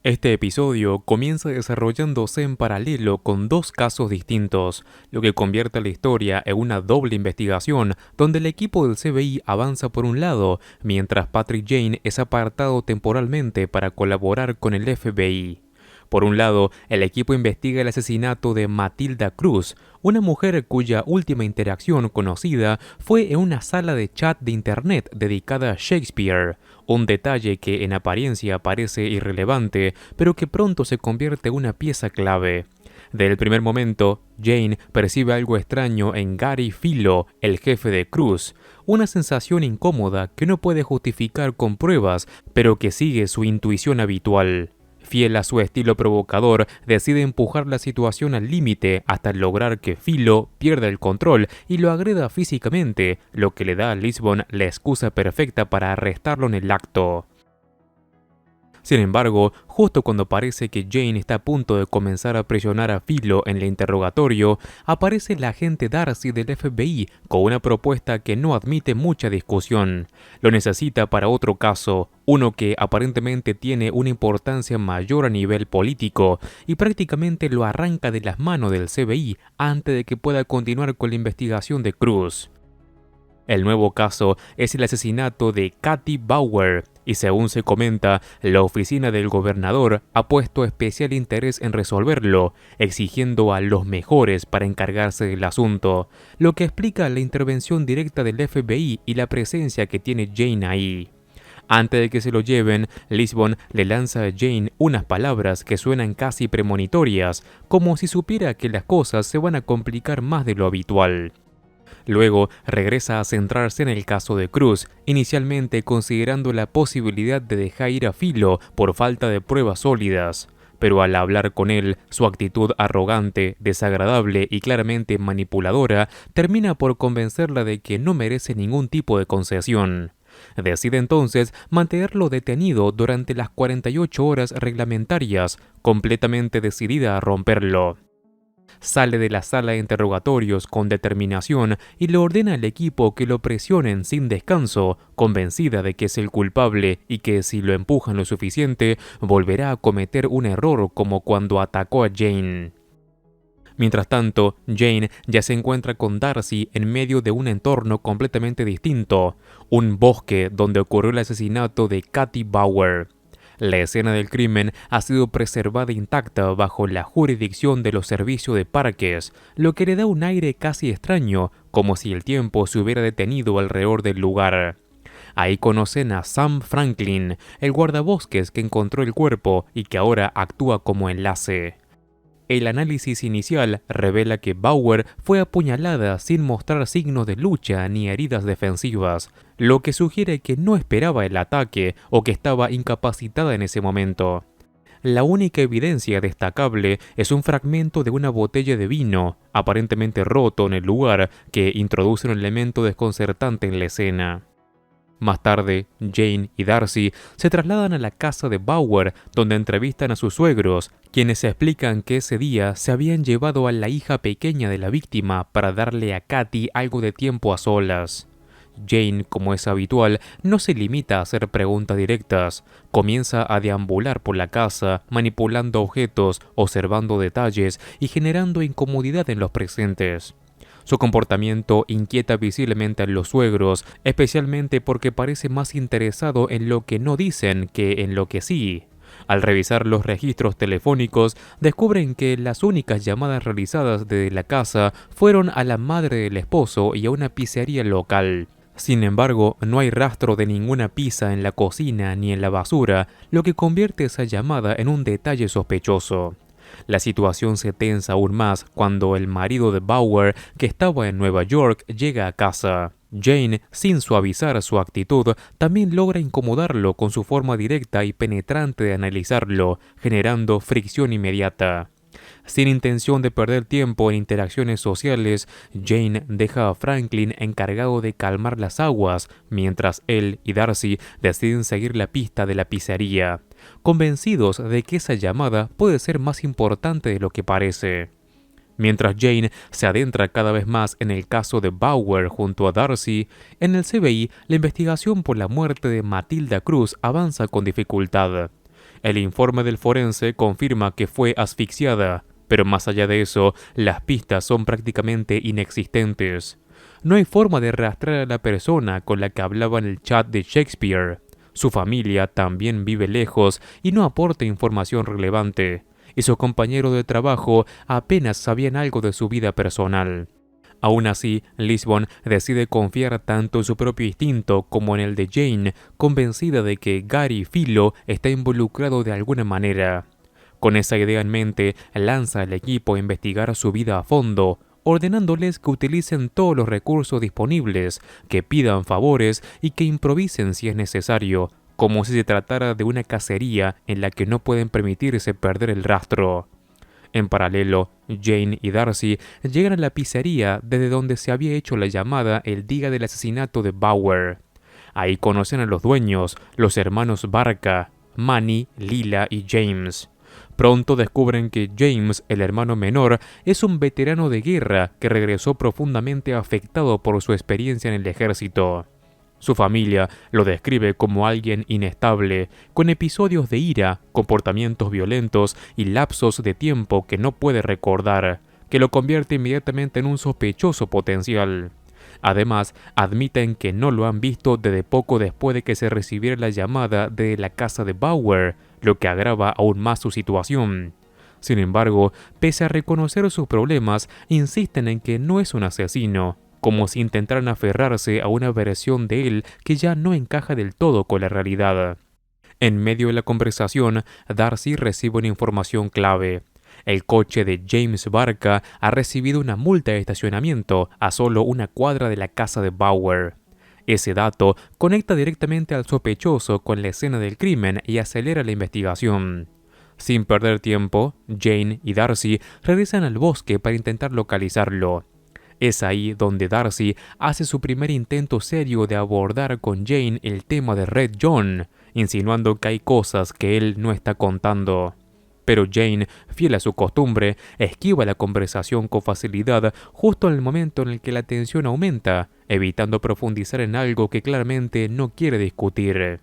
Este episodio comienza desarrollándose en paralelo con dos casos distintos, lo que convierte la historia en una doble investigación donde el equipo del CBI avanza por un lado, mientras Patrick Jane es apartado temporalmente para colaborar con el FBI. Por un lado, el equipo investiga el asesinato de Matilda Cruz, una mujer cuya última interacción conocida fue en una sala de chat de internet dedicada a Shakespeare, un detalle que en apariencia parece irrelevante, pero que pronto se convierte en una pieza clave. Desde el primer momento, Jane percibe algo extraño en Gary Filo, el jefe de Cruz, una sensación incómoda que no puede justificar con pruebas, pero que sigue su intuición habitual. Fiel a su estilo provocador, decide empujar la situación al límite hasta lograr que Filo pierda el control y lo agreda físicamente, lo que le da a Lisbon la excusa perfecta para arrestarlo en el acto. Sin embargo, justo cuando parece que Jane está a punto de comenzar a presionar a Filo en el interrogatorio, aparece el agente Darcy del FBI con una propuesta que no admite mucha discusión. Lo necesita para otro caso, uno que aparentemente tiene una importancia mayor a nivel político, y prácticamente lo arranca de las manos del CBI antes de que pueda continuar con la investigación de Cruz. El nuevo caso es el asesinato de Katy Bauer, y según se comenta, la oficina del gobernador ha puesto especial interés en resolverlo, exigiendo a los mejores para encargarse del asunto, lo que explica la intervención directa del FBI y la presencia que tiene Jane ahí. Antes de que se lo lleven, Lisbon le lanza a Jane unas palabras que suenan casi premonitorias, como si supiera que las cosas se van a complicar más de lo habitual. Luego regresa a centrarse en el caso de Cruz, inicialmente considerando la posibilidad de dejar ir a Filo por falta de pruebas sólidas. Pero al hablar con él, su actitud arrogante, desagradable y claramente manipuladora termina por convencerla de que no merece ningún tipo de concesión. Decide entonces mantenerlo detenido durante las 48 horas reglamentarias, completamente decidida a romperlo. Sale de la sala de interrogatorios con determinación y le ordena al equipo que lo presionen sin descanso, convencida de que es el culpable y que si lo empujan lo suficiente, volverá a cometer un error como cuando atacó a Jane. Mientras tanto, Jane ya se encuentra con Darcy en medio de un entorno completamente distinto, un bosque donde ocurrió el asesinato de Katy Bauer. La escena del crimen ha sido preservada intacta bajo la jurisdicción de los servicios de parques, lo que le da un aire casi extraño, como si el tiempo se hubiera detenido alrededor del lugar. Ahí conocen a Sam Franklin, el guardabosques que encontró el cuerpo y que ahora actúa como enlace. El análisis inicial revela que Bauer fue apuñalada sin mostrar signos de lucha ni heridas defensivas, lo que sugiere que no esperaba el ataque o que estaba incapacitada en ese momento. La única evidencia destacable es un fragmento de una botella de vino, aparentemente roto en el lugar, que introduce un elemento desconcertante en la escena. Más tarde, Jane y Darcy se trasladan a la casa de Bauer, donde entrevistan a sus suegros, quienes explican que ese día se habían llevado a la hija pequeña de la víctima para darle a Katy algo de tiempo a solas. Jane, como es habitual, no se limita a hacer preguntas directas. Comienza a deambular por la casa, manipulando objetos, observando detalles y generando incomodidad en los presentes. Su comportamiento inquieta visiblemente a los suegros, especialmente porque parece más interesado en lo que no dicen que en lo que sí. Al revisar los registros telefónicos, descubren que las únicas llamadas realizadas desde la casa fueron a la madre del esposo y a una pizzería local. Sin embargo, no hay rastro de ninguna pizza en la cocina ni en la basura, lo que convierte esa llamada en un detalle sospechoso. La situación se tensa aún más cuando el marido de Bauer, que estaba en Nueva York, llega a casa. Jane, sin suavizar su actitud, también logra incomodarlo con su forma directa y penetrante de analizarlo, generando fricción inmediata. Sin intención de perder tiempo en interacciones sociales, Jane deja a Franklin encargado de calmar las aguas, mientras él y Darcy deciden seguir la pista de la pizzería, convencidos de que esa llamada puede ser más importante de lo que parece. Mientras Jane se adentra cada vez más en el caso de Bauer junto a Darcy, en el CBI la investigación por la muerte de Matilda Cruz avanza con dificultad. El informe del forense confirma que fue asfixiada, pero más allá de eso, las pistas son prácticamente inexistentes. No hay forma de rastrear a la persona con la que hablaba en el chat de Shakespeare. Su familia también vive lejos y no aporta información relevante, y sus compañeros de trabajo apenas sabían algo de su vida personal. Aún así, Lisbon decide confiar tanto en su propio instinto como en el de Jane, convencida de que Gary Philo está involucrado de alguna manera. Con esa idea en mente, lanza al equipo a investigar su vida a fondo, ordenándoles que utilicen todos los recursos disponibles, que pidan favores y que improvisen si es necesario, como si se tratara de una cacería en la que no pueden permitirse perder el rastro. En paralelo, Jane y Darcy llegan a la pizzería desde donde se había hecho la llamada el día del asesinato de Bauer. Ahí conocen a los dueños, los hermanos Barca, Manny, Lila y James. Pronto descubren que James, el hermano menor, es un veterano de guerra que regresó profundamente afectado por su experiencia en el ejército. Su familia lo describe como alguien inestable, con episodios de ira, comportamientos violentos y lapsos de tiempo que no puede recordar, que lo convierte inmediatamente en un sospechoso potencial. Además, admiten que no lo han visto desde poco después de que se recibiera la llamada de la casa de Bauer, lo que agrava aún más su situación. Sin embargo, pese a reconocer sus problemas, insisten en que no es un asesino, como si intentaran aferrarse a una versión de él que ya no encaja del todo con la realidad. En medio de la conversación, Darcy recibe una información clave. El coche de James Barca ha recibido una multa de estacionamiento a solo una cuadra de la casa de Bauer. Ese dato conecta directamente al sospechoso con la escena del crimen y acelera la investigación. Sin perder tiempo, Jane y Darcy regresan al bosque para intentar localizarlo. Es ahí donde Darcy hace su primer intento serio de abordar con Jane el tema de Red John, insinuando que hay cosas que él no está contando. Pero Jane, fiel a su costumbre, esquiva la conversación con facilidad justo en el momento en el que la tensión aumenta, evitando profundizar en algo que claramente no quiere discutir.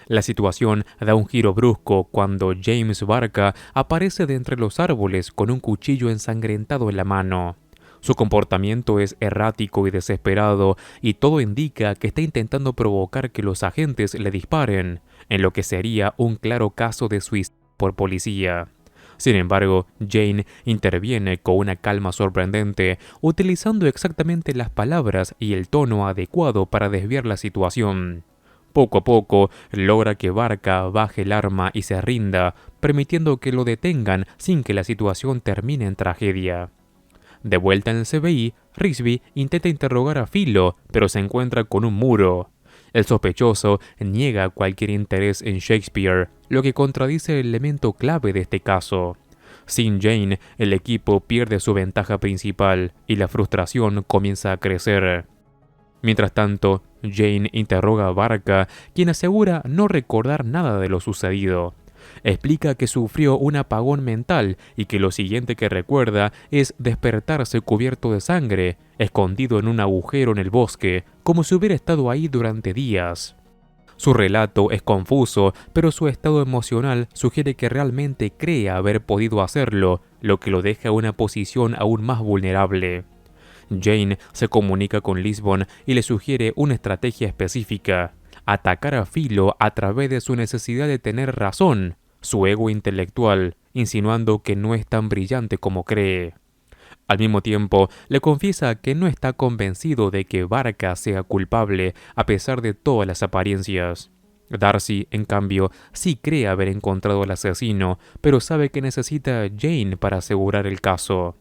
La situación da un giro brusco cuando James Barca aparece de entre los árboles con un cuchillo ensangrentado en la mano. Su comportamiento es errático y desesperado, y todo indica que está intentando provocar que los agentes le disparen, en lo que sería un claro caso de suicidio por policía. Sin embargo, Jane interviene con una calma sorprendente, utilizando exactamente las palabras y el tono adecuado para desviar la situación. Poco a poco, logra que Barca baje el arma y se rinda, permitiendo que lo detengan sin que la situación termine en tragedia. De vuelta en el CBI, Rigsby intenta interrogar a Philo, pero se encuentra con un muro. El sospechoso niega cualquier interés en Shakespeare, lo que contradice el elemento clave de este caso. Sin Jane, el equipo pierde su ventaja principal y la frustración comienza a crecer. Mientras tanto, Jane interroga a Barca, quien asegura no recordar nada de lo sucedido. Explica que sufrió un apagón mental y que lo siguiente que recuerda es despertarse cubierto de sangre, escondido en un agujero en el bosque, como si hubiera estado ahí durante días. Su relato es confuso, pero su estado emocional sugiere que realmente cree haber podido hacerlo, lo que lo deja en una posición aún más vulnerable. Jane se comunica con Lisbon y le sugiere una estrategia específica: atacar a Philo a través de su necesidad de tener razón, su ego intelectual, insinuando que no es tan brillante como cree. Al mismo tiempo, le confiesa que no está convencido de que Barca sea culpable a pesar de todas las apariencias. Darcy, en cambio, sí cree haber encontrado al asesino, pero sabe que necesita a Jane para asegurar el caso.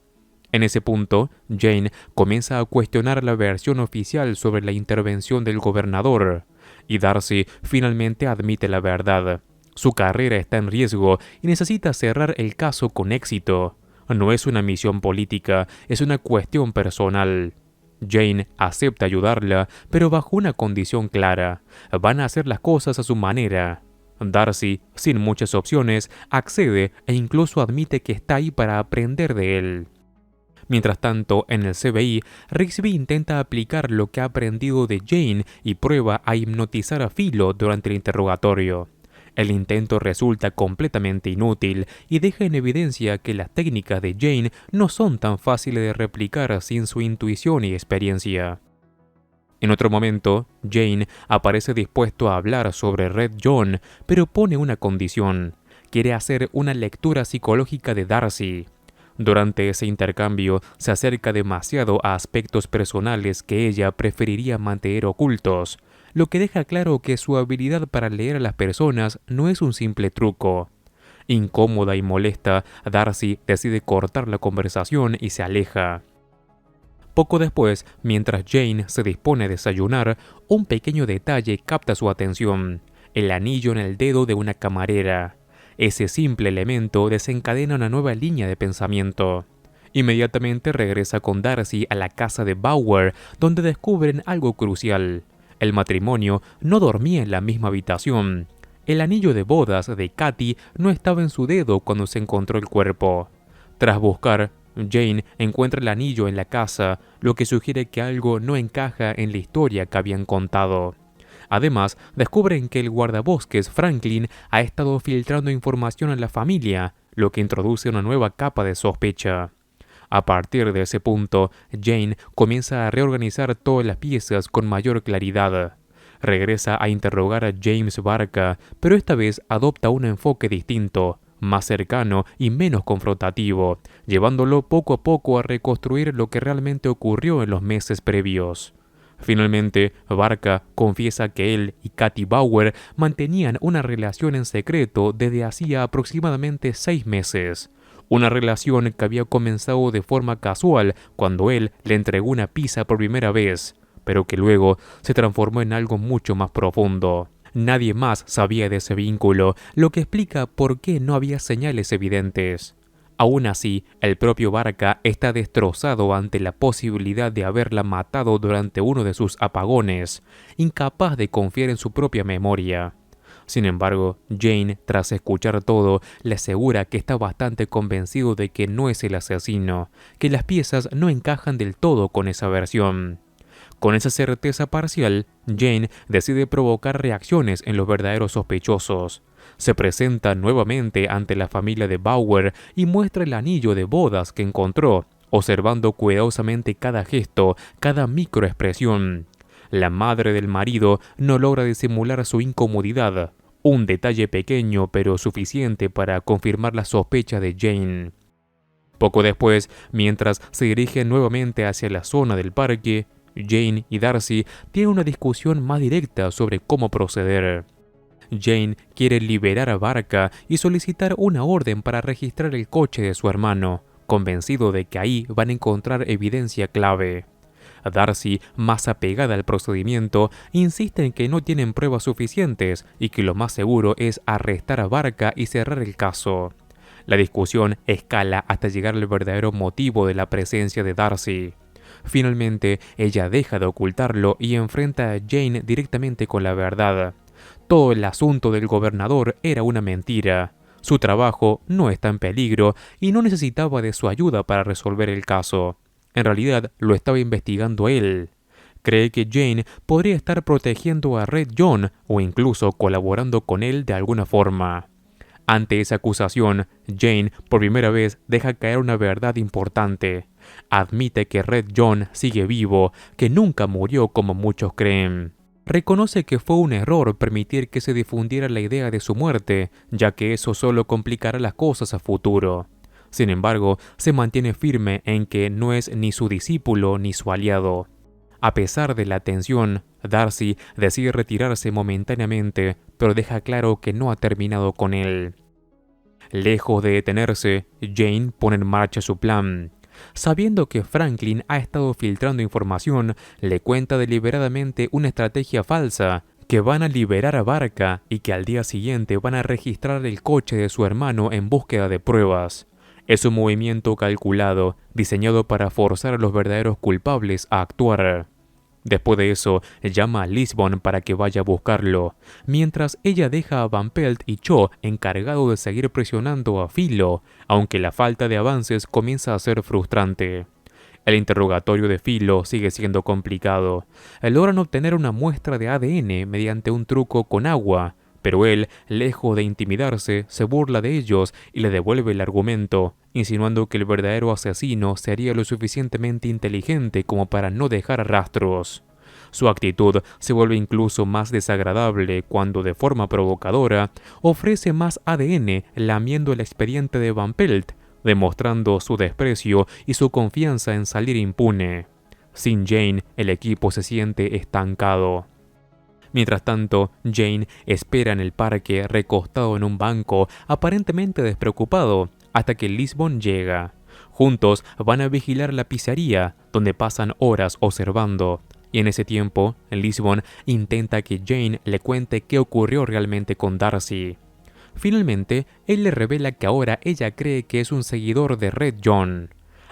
En ese punto, Jane comienza a cuestionar la versión oficial sobre la intervención del gobernador, y Darcy finalmente admite la verdad. Su carrera está en riesgo y necesita cerrar el caso con éxito. No es una misión política, es una cuestión personal. Jane acepta ayudarla, pero bajo una condición clara: van a hacer las cosas a su manera. Darcy, sin muchas opciones, accede e incluso admite que está ahí para aprender de él. Mientras tanto, en el CBI, Rigsby intenta aplicar lo que ha aprendido de Jane y prueba a hipnotizar a Philo durante el interrogatorio. El intento resulta completamente inútil y deja en evidencia que las técnicas de Jane no son tan fáciles de replicar sin su intuición y experiencia. En otro momento, Jane aparece dispuesto a hablar sobre Red John, pero pone una condición. Quiere hacer una lectura psicológica de Darcy. Durante ese intercambio, se acerca demasiado a aspectos personales que ella preferiría mantener ocultos, lo que deja claro que su habilidad para leer a las personas no es un simple truco. Incómoda y molesta, Darcy decide cortar la conversación y se aleja. Poco después, mientras Jane se dispone a desayunar, un pequeño detalle capta su atención: el anillo en el dedo de una camarera. Ese simple elemento desencadena una nueva línea de pensamiento. Inmediatamente regresa con Darcy a la casa de Bauer, donde descubren algo crucial. El matrimonio no dormía en la misma habitación. El anillo de bodas de Katy no estaba en su dedo cuando se encontró el cuerpo. Tras buscar, Jane encuentra el anillo en la casa, lo que sugiere que algo no encaja en la historia que habían contado. Además, descubren que el guardabosques Franklin ha estado filtrando información a la familia, lo que introduce una nueva capa de sospecha. A partir de ese punto, Jane comienza a reorganizar todas las piezas con mayor claridad. Regresa a interrogar a James Barca, pero esta vez adopta un enfoque distinto, más cercano y menos confrontativo, llevándolo poco a poco a reconstruir lo que realmente ocurrió en los meses previos. Finalmente, Barca confiesa que él y Katy Bauer mantenían una relación en secreto desde hacía aproximadamente 6 meses. Una relación que había comenzado de forma casual cuando él le entregó una pizza por primera vez, pero que luego se transformó en algo mucho más profundo. Nadie más sabía de ese vínculo, lo que explica por qué no había señales evidentes. Aún así, el propio Barca está destrozado ante la posibilidad de haberla matado durante uno de sus apagones, incapaz de confiar en su propia memoria. Sin embargo, Jane, tras escuchar todo, le asegura que está bastante convencido de que no es el asesino, que las piezas no encajan del todo con esa versión. Con esa certeza parcial, Jane decide provocar reacciones en los verdaderos sospechosos. Se presenta nuevamente ante la familia de Bauer y muestra el anillo de bodas que encontró, observando cuidadosamente cada gesto, cada microexpresión. La madre del marido no logra disimular su incomodidad, un detalle pequeño pero suficiente para confirmar la sospecha de Jane. Poco después, mientras se dirigen nuevamente hacia la zona del parque, Jane y Darcy tienen una discusión más directa sobre cómo proceder. Jane quiere liberar a Barca y solicitar una orden para registrar el coche de su hermano, convencido de que ahí van a encontrar evidencia clave. Darcy, más apegada al procedimiento, insiste en que no tienen pruebas suficientes y que lo más seguro es arrestar a Barca y cerrar el caso. La discusión escala hasta llegar al verdadero motivo de la presencia de Darcy. Finalmente, ella deja de ocultarlo y enfrenta a Jane directamente con la verdad. Todo el asunto del gobernador era una mentira. Su trabajo no está en peligro y no necesitaba de su ayuda para resolver el caso. En realidad, lo estaba investigando él. Cree que Jane podría estar protegiendo a Red John o incluso colaborando con él de alguna forma. Ante esa acusación, Jane por primera vez deja caer una verdad importante. Admite que Red John sigue vivo, que nunca murió como muchos creen. Reconoce que fue un error permitir que se difundiera la idea de su muerte, ya que eso solo complicará las cosas a futuro. Sin embargo, se mantiene firme en que no es ni su discípulo ni su aliado. A pesar de la tensión, Darcy decide retirarse momentáneamente, pero deja claro que no ha terminado con él. Lejos de detenerse, Jane pone en marcha su plan. Sabiendo que Franklin ha estado filtrando información, le cuenta deliberadamente una estrategia falsa, que van a liberar a Barca y que al día siguiente van a registrar el coche de su hermano en búsqueda de pruebas. Es un movimiento calculado, diseñado para forzar a los verdaderos culpables a actuar. Después de eso, llama a Lisbon para que vaya a buscarlo, mientras ella deja a Van Pelt y Cho encargado de seguir presionando a Philo, aunque la falta de avances comienza a ser frustrante. El interrogatorio de Philo sigue siendo complicado. Logran obtener una muestra de ADN mediante un truco con agua, pero él, lejos de intimidarse, se burla de ellos y le devuelve el argumento, insinuando que el verdadero asesino sería lo suficientemente inteligente como para no dejar rastros. Su actitud se vuelve incluso más desagradable cuando, de forma provocadora, ofrece más ADN lamiendo el expediente de Van Pelt, demostrando su desprecio y su confianza en salir impune. Sin Jane, el equipo se siente estancado. Mientras tanto, Jane espera en el parque recostado en un banco, aparentemente despreocupado, hasta que Lisbon llega. Juntos van a vigilar la pizzería, donde pasan horas observando. Y en ese tiempo, Lisbon intenta que Jane le cuente qué ocurrió realmente con Darcy. Finalmente, él le revela que ahora ella cree que es un seguidor de Red John.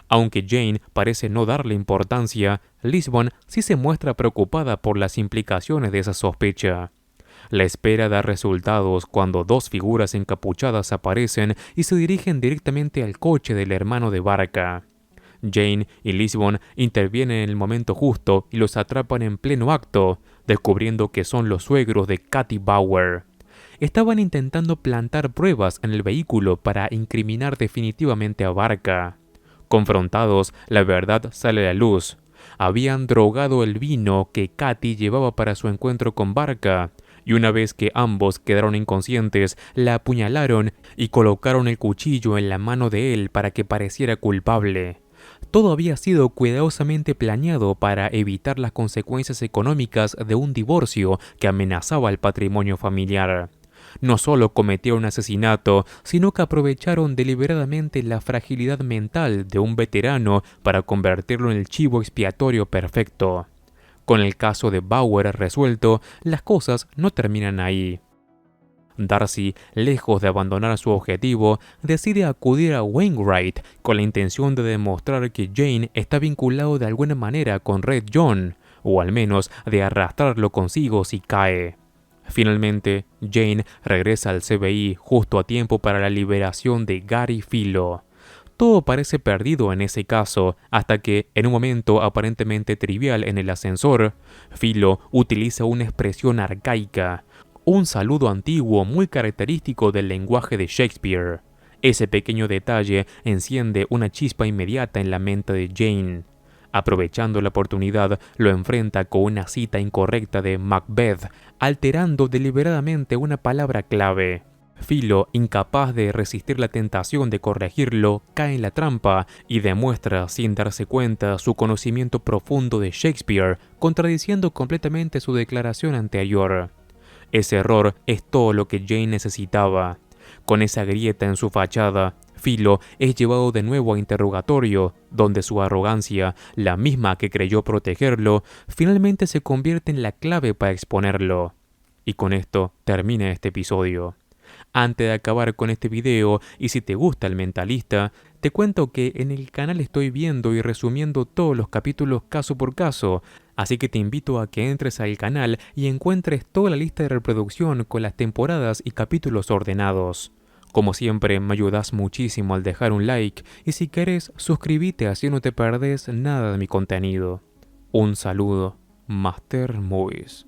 Aunque Jane parece no darle importancia, Lisbon sí se muestra preocupada por las implicaciones de esa sospecha. La espera da resultados cuando dos figuras encapuchadas aparecen y se dirigen directamente al coche del hermano de Barca. Jane y Lisbon intervienen en el momento justo y los atrapan en pleno acto, descubriendo que son los suegros de Katy Bauer. Estaban intentando plantar pruebas en el vehículo para incriminar definitivamente a Barca. Confrontados, la verdad sale a la luz. Habían drogado el vino que Katy llevaba para su encuentro con Barca, y una vez que ambos quedaron inconscientes, la apuñalaron y colocaron el cuchillo en la mano de él para que pareciera culpable. Todo había sido cuidadosamente planeado para evitar las consecuencias económicas de un divorcio que amenazaba el patrimonio familiar. No solo cometieron un asesinato, sino que aprovecharon deliberadamente la fragilidad mental de un veterano para convertirlo en el chivo expiatorio perfecto. Con el caso de Bauer resuelto, las cosas no terminan ahí. Darcy, lejos de abandonar su objetivo, decide acudir a Wainwright con la intención de demostrar que Jane está vinculado de alguna manera con Red John, o al menos de arrastrarlo consigo si cae. Finalmente, Jane regresa al CBI justo a tiempo para la liberación de Gary Filo. Todo parece perdido en ese caso, hasta que, en un momento aparentemente trivial en el ascensor, Filo utiliza una expresión arcaica, un saludo antiguo muy característico del lenguaje de Shakespeare. Ese pequeño detalle enciende una chispa inmediata en la mente de Jane. Aprovechando la oportunidad, lo enfrenta con una cita incorrecta de Macbeth, alterando deliberadamente una palabra clave. Filo, incapaz de resistir la tentación de corregirlo, cae en la trampa y demuestra sin darse cuenta su conocimiento profundo de Shakespeare, contradiciendo completamente su declaración anterior. Ese error es todo lo que Jane necesitaba. Con esa grieta en su fachada, Filo es llevado de nuevo a interrogatorio, donde su arrogancia, la misma que creyó protegerlo, finalmente se convierte en la clave para exponerlo. Y con esto termina este episodio. Antes de acabar con este video, y si te gusta El Mentalista, te cuento que en el canal estoy viendo y resumiendo todos los capítulos caso por caso, así que te invito a que entres al canal y encuentres toda la lista de reproducción con las temporadas y capítulos ordenados. Como siempre, me ayudas muchísimo al dejar un like y si quieres, suscríbete así no te perdés nada de mi contenido. Un saludo, Master Movies.